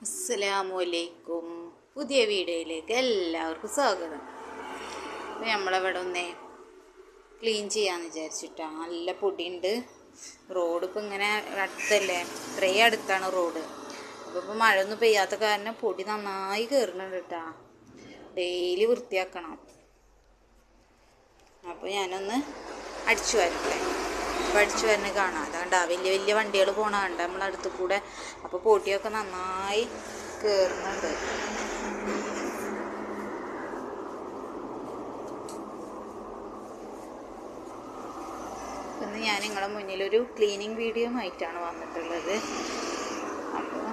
അസ്സലാമലൈക്കും. പുതിയ വീഡിയോയിലേക്ക് എല്ലാവർക്കും സ്വാഗതം. അപ്പോൾ നമ്മളിവിടെ ഒന്ന് ക്ലീൻ ചെയ്യാമെന്ന് വിചാരിച്ചിട്ടാണ്. നല്ല പൊടിയുണ്ട്. റോഡ് ഇപ്പോൾ ഇങ്ങനെ അടുത്തല്ലേ, ഇത്രേ അടുത്താണ് റോഡ്. അപ്പോൾ ഇപ്പോൾ മഴയൊന്നും പെയ്യാത്ത കാരണം പൊടി നന്നായി കയറുന്നുണ്ട് കേട്ടോ. ഡെയിലി വൃത്തിയാക്കണം. അപ്പോൾ ഞാനൊന്ന് അടിച്ചു വരട്ടെ. അപ്പോൾ അടിച്ചു വരുന്നത് കാണാം. അതുകൊണ്ടാ വലിയ വലിയ വണ്ടികൾ പോകണ കണ്ട നമ്മളടുത്ത് കൂടെ. അപ്പോൾ പൊടിയൊക്കെ നന്നായി കയറുന്നുണ്ട്. ഇന്ന് ഞാൻ നിങ്ങളുടെ മുന്നിലൊരു ക്ലീനിങ് വീഡിയോ ആയിട്ടാണ് വന്നിട്ടുള്ളത്. അപ്പോൾ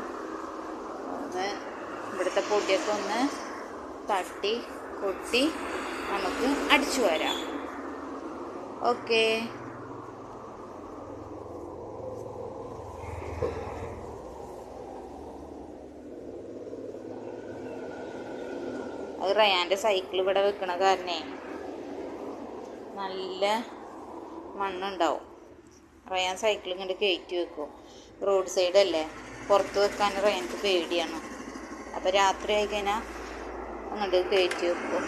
ഒന്ന് ഇവിടുത്തെ പൊടിയൊക്കെ ഒന്ന് തട്ടി കൊട്ടി നമുക്ക് അടിച്ചു വരാം. ഓക്കേ. അത് റയാൻ്റെ സൈക്കിൾ ഇവിടെ വെക്കണ കാരണേ നല്ല മണ്ണുണ്ടാവും. റയാൻ സൈക്കിൾ ഇങ്ങോട്ട് കയറ്റി വെക്കും. റോഡ് സൈഡല്ലേ, പുറത്ത് വെക്കാൻ റയാൻക്ക് പേടിയാണ്. അപ്പോൾ രാത്രി ആയി കഴിഞ്ഞാൽ അങ്ങോട്ട് കയറ്റി വെക്കും.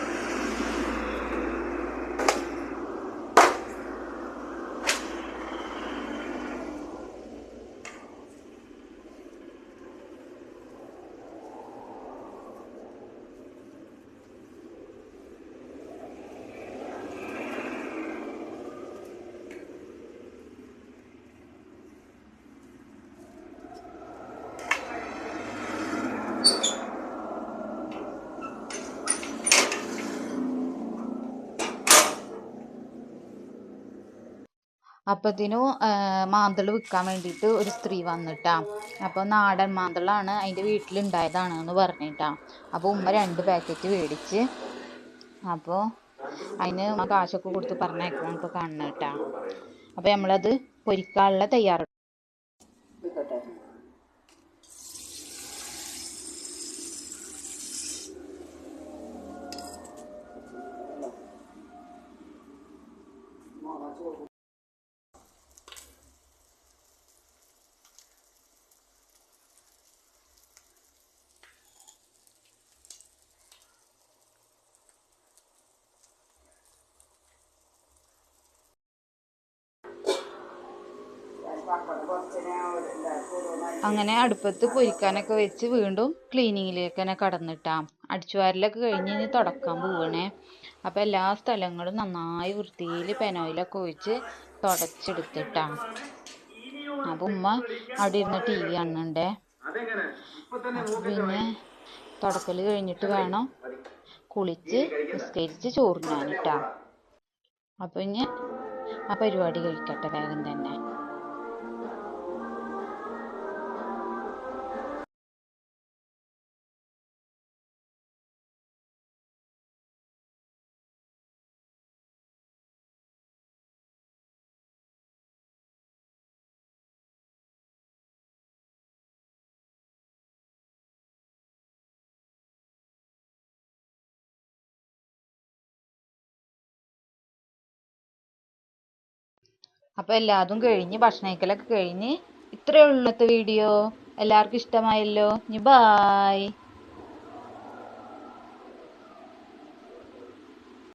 അപ്പത്തിനും മാന്തൾ വിൽക്കാൻ വേണ്ടിയിട്ട് ഒരു സ്ത്രീ വന്നിട്ടാ. അപ്പോൾ നാടൻ മാന്തളാണ്, അതിൻ്റെ വീട്ടിലുണ്ടായതാണ് എന്ന് പറഞ്ഞിട്ടാ. അപ്പോൾ ഉമ്മ 2 പാക്കറ്റ് മേടിച്ച്. അപ്പോൾ അതിന് കാശൊക്കെ കൊടുത്ത് പറഞ്ഞേക്കണം ഇപ്പോൾ കാണണം കേട്ടാ. അപ്പോൾ നമ്മളത് പൊരിക്കാനുള്ള തയ്യാറെടുപ്പ്. അങ്ങനെ അടുപ്പത്ത് പൊരിക്കാനൊക്കെ വെച്ച് വീണ്ടും ക്ലീനിങ്ങിലേക്ക് തന്നെ കടന്നിട്ടാ. അടിച്ചുവാരലൊക്കെ കഴിഞ്ഞ് ഇനി തുടക്കാൻ പോവണേ. അപ്പോൾ എല്ലാ സ്ഥലങ്ങളും നന്നായി വൃത്തിയിൽ പെനോയിലൊക്കെ ഒഴിച്ച് തുടച്ചെടുത്തിട്ടാ. അപ്പോൾ ഉമ്മ അവിടെ ഇരുന്ന് TV കാണുന്നുണ്ടേ. പിന്നെ തുടക്കൽ കഴിഞ്ഞിട്ട് വേണം കുളിച്ച് നിസ്കരിച്ച് ചോറിനാനിട്ടാ. അപ്പോൾ ഇനി ആ പരിപാടി കഴിക്കട്ടെ വേഗം തന്നെ. അപ്പോൾ എല്ലാതും കഴിഞ്ഞ് ഭക്ഷണം കഴിക്കലൊക്കെ കഴിഞ്ഞ് ഇത്രയേ ഉള്ളൂ ഇന്നത്തെ വീഡിയോ. എല്ലാവർക്കും ഇഷ്ടമായല്ലോ. ഇനി ബായ്.